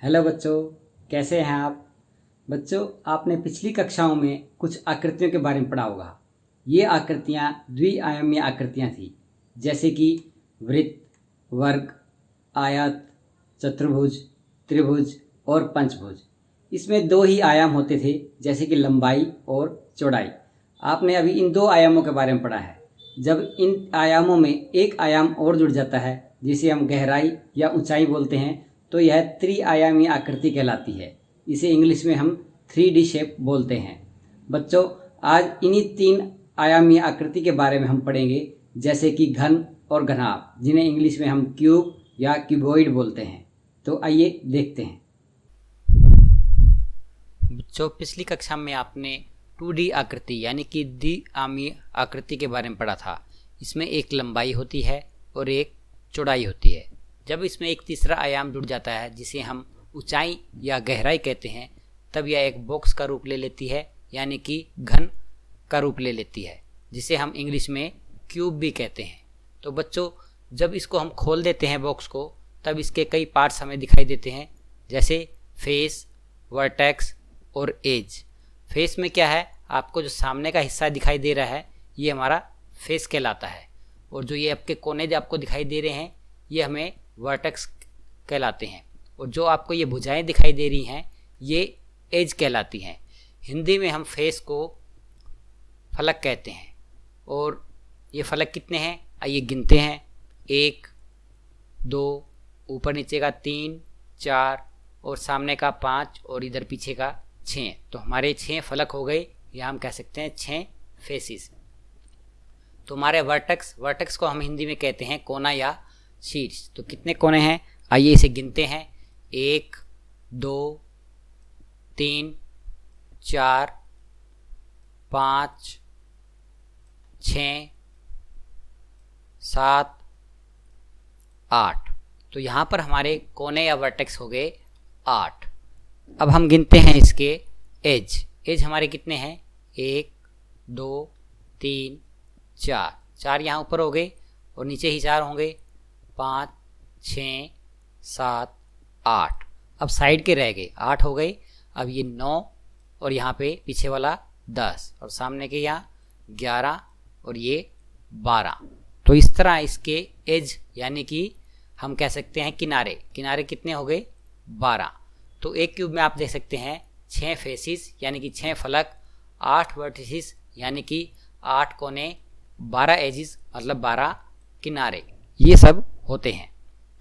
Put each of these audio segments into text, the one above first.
Hello बच्चों, कैसे हैं आप? बच्चों, आपने पिछली कक्षाओं में कुछ आकृतियों के बारे में पढ़ा होगा। ये आकृतियाँ द्विआयामी आकृतियाँ थी, जैसे कि वृत्त, वर्ग, आयत, चतुर्भुज, त्रिभुज और पंचभुज। इसमें दो ही आयाम होते थे, जैसे कि लंबाई और चौड़ाई। आपने अभी इन दो आयामों के बारे में पढ़ा है। जब इन आयामों में एक आयाम और जुड़ जाता है, जिसे हम गहराई या ऊंचाई बोलते हैं, तो यह त्रिआयामी आकृति कहलाती है। इसे इंग्लिश में हम 3D शेप बोलते हैं। बच्चों, आज इन्हीं तीन आयामी आकृति के बारे में हम पढ़ेंगे, जैसे कि घन और घनाभ, जिन्हें इंग्लिश में हम क्यूब या क्यूबॉइड बोलते हैं। तो आइए देखते हैं। बच्चों, पिछली कक्षा में आपने 2D आकृति यानी कि द्विआयामी आकृति के बारे में पढ़ा था। इसमें एक लंबाई होती है और एक चौड़ाई होती है। जब इसमें एक तीसरा आयाम जुड़ जाता है, जिसे हम ऊंचाई या गहराई कहते हैं, तब यह एक बॉक्स का रूप ले लेती है, यानी कि घन का रूप ले लेती है, जिसे हम इंग्लिश में क्यूब भी कहते हैं। तो बच्चों, जब इसको हम खोल देते हैं बॉक्स को, तब इसके कई पार्ट्स हमें दिखाई देते हैं, जैसे फेस, वर्टेक्स और एज। फेस में क्या है, आपको जो सामने का हिस्सा दिखाई दे रहा है, ये हमारा फेस कहलाता है। और जो ये आपके कोने जो आपको दिखाई दे रहे हैं, ये हमें वर्टेक्स कहलाते हैं। और जो आपको ये भुजाएं दिखाई दे रही हैं, ये एज कहलाती हैं। हिंदी में हम फेस को फलक कहते हैं। और ये फलक कितने हैं, आइए गिनते हैं। 1, 2, ऊपर नीचे का 3, 4 और सामने का 5 और इधर पीछे का 6। तो हमारे 6 फलक हो गए, या हम कह सकते हैं 6 फेसिस। तो हमारे वर्टेक्स को हम हिंदी में कहते हैं कोना या शीर्ष। तो कितने कोने हैं, आइए इसे गिनते हैं। 1, 2, 3, 4, 5, 6, 7, 8। तो यहाँ पर हमारे कोने या वर्टेक्स हो गए 8। अब हम गिनते हैं इसके एज हमारे कितने हैं। 1, 2, 3, 4 यहाँ ऊपर हो गए और नीचे ही 4 होंगे। 5, 6, 7, 8। अब साइड के रह गए 8 हो गए। अब ये 9 और यहाँ पे पीछे वाला 10 और सामने के यहाँ 11 और ये 12। तो इस तरह इसके एज यानी कि हम कह सकते हैं किनारे कितने हो गए, 12। तो एक क्यूब में आप देख सकते हैं 6 फेसिस यानी कि 6 फलक, 8 वर्टिसिस यानी कि 8 कोने, 12 एजिस मतलब 12 किनारे, ये सब होते हैं।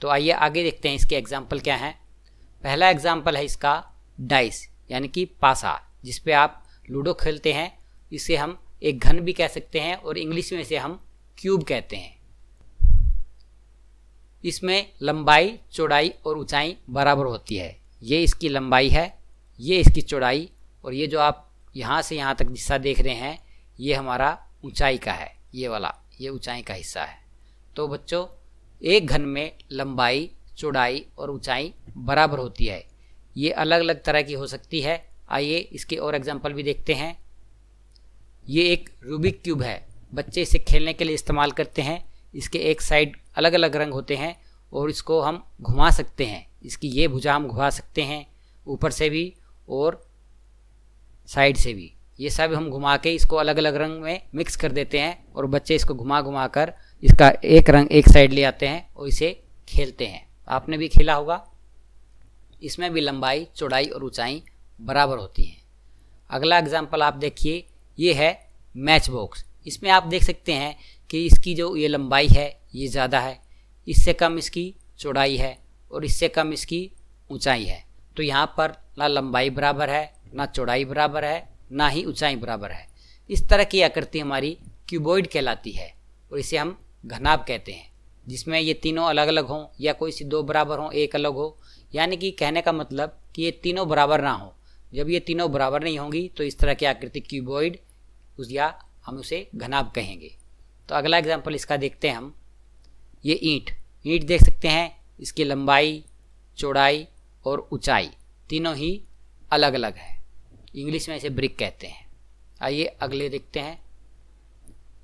तो आइए आगे देखते हैं इसके एग्जाम्पल क्या हैं। पहला एग्जाम्पल है इसका डाइस यानी कि पासा, जिस पे आप लूडो खेलते हैं। इसे हम एक घन भी कह सकते हैं और इंग्लिश में इसे हम क्यूब कहते हैं। इसमें लंबाई, चौड़ाई और ऊंचाई बराबर होती है। ये इसकी लंबाई है, ये इसकी चौड़ाई, और ये जो आप यहाँ से यहाँ तक हिस्सा देख रहे हैं, ये हमारा ऊंचाई का है। ये वाला ये ऊंचाई का हिस्सा है। तो बच्चों, एक घन में लंबाई, चौड़ाई और ऊंचाई बराबर होती है। ये अलग अलग तरह की हो सकती है। आइए इसके और एग्जांपल भी देखते हैं। ये एक रूबिक क्यूब है, बच्चे इसे खेलने के लिए इस्तेमाल करते हैं। इसके एक साइड अलग अलग रंग होते हैं और इसको हम घुमा सकते हैं। इसकी ये भुजा हम घुमा सकते हैं, ऊपर से भी और साइड से भी। ये सब हम घुमा के इसको अलग अलग रंग में मिक्स कर देते हैं और बच्चे इसको घुमा घुमा कर इसका एक रंग एक साइड ले आते हैं और इसे खेलते हैं। आपने भी खेला होगा। इसमें भी लंबाई, चौड़ाई और ऊंचाई बराबर होती हैं। अगला एग्जाम्पल आप देखिए, ये है मैच बॉक्स। इसमें आप देख सकते हैं कि इसकी जो ये लंबाई है ये ज़्यादा है, इससे कम इसकी चौड़ाई है और इससे कम इसकी ऊंचाई है। तो यहाँ पर ना लंबाई बराबर है, ना चौड़ाई बराबर है, ना ही ऊंचाई बराबर है। इस तरह की आकृति हमारी क्यूबॉइड कहलाती है और इसे हम घनाभ कहते हैं, जिसमें ये तीनों अलग अलग हों या कोई सी 2 बराबर हों, एक अलग हो। यानी कि कहने का मतलब कि ये तीनों बराबर ना हो। जब ये तीनों बराबर नहीं होंगी तो इस तरह की आकृति क्यूबॉइड या हम उसे घनाभ कहेंगे। तो अगला एग्जाम्पल इसका देखते हैं हम। ये ईंट देख सकते हैं, इसकी लंबाई, चौड़ाई और ऊंचाई तीनों ही अलग अलग है। इंग्लिश में इसे ब्रिक कहते हैं। आइए अगले देखते हैं।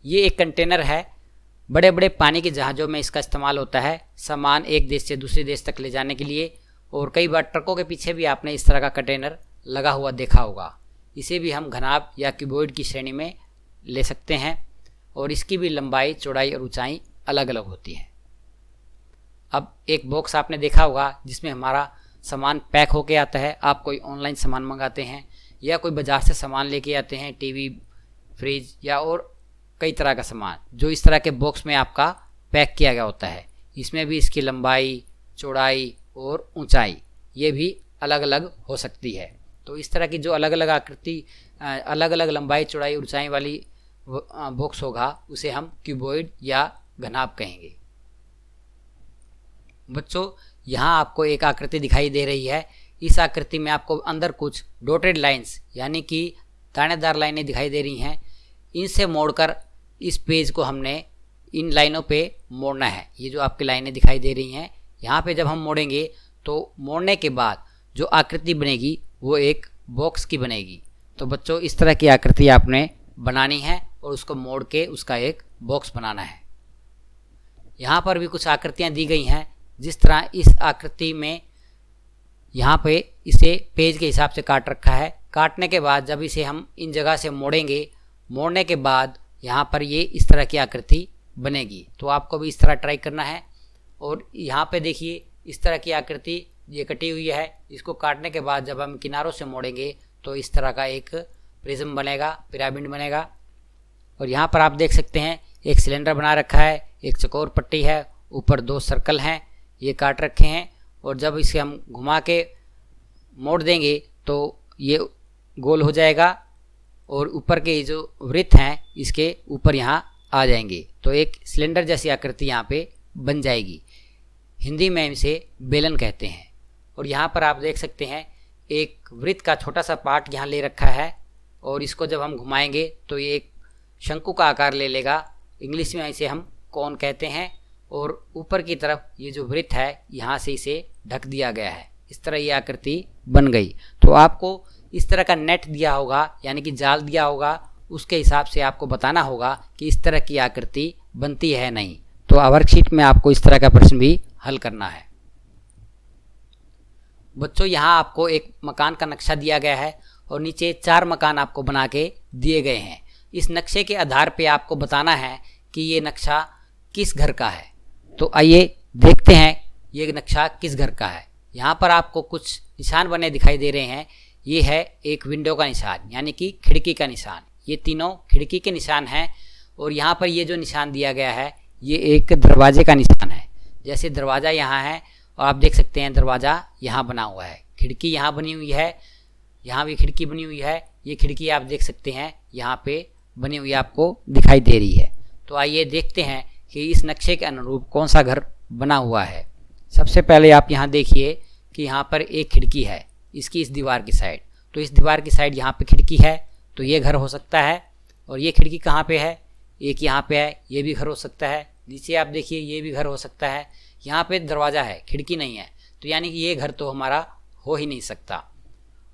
ये एक कंटेनर है, बड़े बड़े पानी के जहाज़ों में इसका इस्तेमाल होता है सामान एक देश से दूसरे देश तक ले जाने के लिए। और कई बार ट्रकों के पीछे भी आपने इस तरह का कंटेनर लगा हुआ देखा होगा। इसे भी हम घनाभ या क्यूबॉइड की श्रेणी में ले सकते हैं और इसकी भी लंबाई, चौड़ाई और ऊंचाई अलग अलग होती है। अब एक बॉक्स आपने देखा होगा जिसमें हमारा सामान पैक होके आता है। आप कोई ऑनलाइन सामान मंगाते हैं या कोई बाज़ार से सामान लेके आते हैं, टीवी, फ्रिज या और कई तरह का सामान जो इस तरह के बॉक्स में आपका पैक किया गया होता है। इसमें भी इसकी लंबाई, चौड़ाई और ऊंचाई ये भी अलग अलग हो सकती है। तो इस तरह की जो अलग अलग आकृति, अलग अलग लंबाई, चौड़ाई, ऊंचाई वाली बॉक्स होगा उसे हम क्यूबॉइड या घनाभ कहेंगे। बच्चों, यहाँ आपको एक आकृति दिखाई दे रही है। इस आकृति में आपको अंदर कुछ डॉटेड लाइंस यानी कि दानेदार लाइनें दिखाई दे रही हैं। इनसे मोड़कर इस पेज को हमने इन लाइनों पे मोड़ना है। ये जो आपकी लाइनें दिखाई दे रही हैं, यहाँ पे जब हम मोड़ेंगे तो मोड़ने के बाद जो आकृति बनेगी वो एक बॉक्स की बनेगी। तो बच्चों, इस तरह की आकृति आपने बनानी है और उसको मोड़ के उसका एक बॉक्स बनाना है। यहाँ पर भी कुछ आकृतियाँ दी गई हैं। जिस तरह इस आकृति में यहाँ पे इसे पेज के हिसाब से काट रखा है। काटने के बाद जब इसे हम इन जगह से मोड़ेंगे, मोड़ने के बाद यहाँ पर ये इस तरह की आकृति बनेगी। तो आपको भी इस तरह ट्राई करना है। और यहाँ पे देखिए इस तरह की आकृति ये कटी हुई है। इसको काटने के बाद जब हम किनारों से मोड़ेंगे तो इस तरह का एक प्रिज्म बनेगा, पिरामिड बनेगा। और यहाँ पर आप देख सकते हैं एक सिलेंडर बना रखा है, एक चौकोर पट्टी है, ऊपर 2 सर्कल हैं, ये काट रखे हैं। और जब इसे हम घुमा के मोड़ देंगे तो ये गोल हो जाएगा और ऊपर के जो वृत्त हैं इसके ऊपर यहाँ आ जाएंगे। तो एक सिलेंडर जैसी आकृति यहाँ पे बन जाएगी। हिंदी में इसे बेलन कहते हैं। और यहाँ पर आप देख सकते हैं एक वृत्त का छोटा सा पार्ट यहाँ ले रखा है और इसको जब हम घुमाएंगे तो ये एक शंकु का आकार ले लेगा। इंग्लिश में इसे हम कोन कहते हैं। और ऊपर की तरफ ये जो वृत्त है यहाँ से इसे ढक दिया गया है। इस तरह ये आकृति बन गई। तो आपको इस तरह का नेट दिया होगा यानी कि जाल दिया होगा, उसके हिसाब से आपको बताना होगा कि इस तरह की आकृति बनती है नहीं। तो वर्कशीट में आपको इस तरह का प्रश्न भी हल करना है। बच्चों, यहाँ आपको एक मकान का नक्शा दिया गया है और नीचे 4 मकान आपको बना के दिए गए हैं। इस नक्शे के आधार पे आपको बताना है कि ये नक्शा किस घर का है। तो आइए देखते हैं ये नक्शा किस घर का है। यहाँ पर आपको कुछ निशान बने दिखाई दे रहे हैं। ये है एक विंडो का निशान यानी कि खिड़की का निशान। ये तीनों खिड़की के निशान हैं। और यहाँ पर ये जो निशान दिया गया है ये एक दरवाजे का निशान है। जैसे दरवाज़ा यहाँ है और आप देख सकते हैं दरवाज़ा यहाँ बना हुआ है, खिड़की यहाँ बनी हुई है, यहाँ भी खिड़की बनी हुई है। ये खिड़की आप देख सकते हैं यहाँ पे बनी हुई आपको दिखाई दे रही है। तो आइए देखते हैं कि इस नक्शे के अनुरूप कौन सा घर बना हुआ है। सबसे पहले आप यहाँ देखिए कि यहाँ पर एक खिड़की है इसकी इस दीवार की साइड। तो इस दीवार की साइड यहाँ पे खिड़की है तो ये घर हो सकता है। और ये खिड़की कहाँ पे है? एक यहाँ पे है, ये भी घर हो सकता है। नीचे आप देखिए ये भी घर हो सकता है। यहाँ पे दरवाज़ा है, खिड़की नहीं है, तो यानी कि ये घर तो हमारा हो ही नहीं सकता।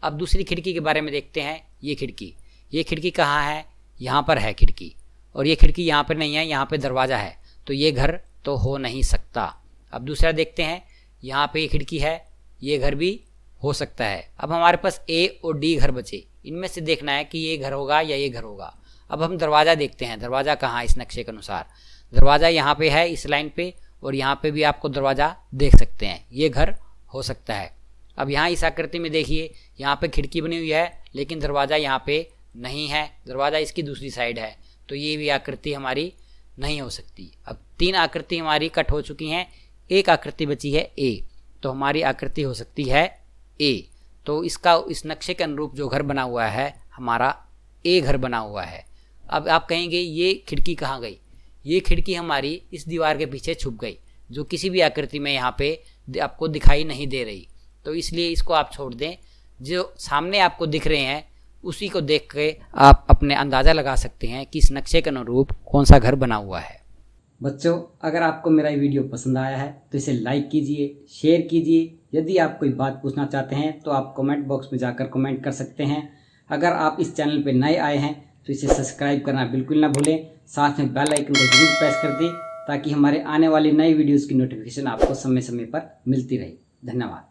अब दूसरी खिड़की के बारे में देखते हैं। ये खिड़की कहाँ है? यहाँ पर है खिड़की। और ये खिड़की यहाँ पर नहीं है, यहाँ पे दरवाज़ा है, तो ये घर तो हो नहीं सकता। अब दूसरा देखते हैं। यहाँ पे ये खिड़की है, ये घर भी हो सकता है। अब हमारे पास ए और डी घर बचे। इनमें से देखना है कि ये घर होगा या ये घर होगा। अब हम दरवाज़ा देखते हैं। दरवाज़ा कहाँ है इस नक्शे के अनुसार? दरवाज़ा यहाँ पे है इस लाइन पे, और यहाँ पे भी आपको दरवाज़ा देख सकते हैं। ये घर हो सकता है। अब यहाँ इस आकृति में देखिए, यहाँ पे खिड़की बनी हुई है लेकिन दरवाज़ा यहाँ पे नहीं है, दरवाज़ा इसकी दूसरी साइड है, तो ये भी आकृति हमारी नहीं हो सकती। अब 3 आकृति हमारी कट हो चुकी हैं, एक आकृति बची है ए, तो हमारी आकृति हो सकती है ए। तो इसका इस नक्शे के अनुरूप जो घर बना हुआ है हमारा ए घर बना हुआ है। अब आप कहेंगे ये खिड़की कहाँ गई? ये खिड़की हमारी इस दीवार के पीछे छुप गई, जो किसी भी आकृति में यहाँ पे आपको दिखाई नहीं दे रही। तो इसलिए इसको आप छोड़ दें। जो सामने आपको दिख रहे हैं उसी को देख के आप अपने अंदाज़ा लगा सकते हैं कि इस नक्शे के अनुरूप कौन सा घर बना हुआ है। बच्चों, अगर आपको मेरा ये वीडियो पसंद आया है तो इसे लाइक कीजिए, शेयर कीजिए। यदि आप कोई बात पूछना चाहते हैं तो आप कमेंट बॉक्स में जाकर कमेंट कर सकते हैं। अगर आप इस चैनल पर नए आए हैं तो इसे सब्सक्राइब करना बिल्कुल ना भूलें। साथ में बेल आइकन को जरूर प्रेस कर दें ताकि हमारे आने वाली नई वीडियोज़ की नोटिफिकेशन आपको समय समय पर मिलती रहे। धन्यवाद।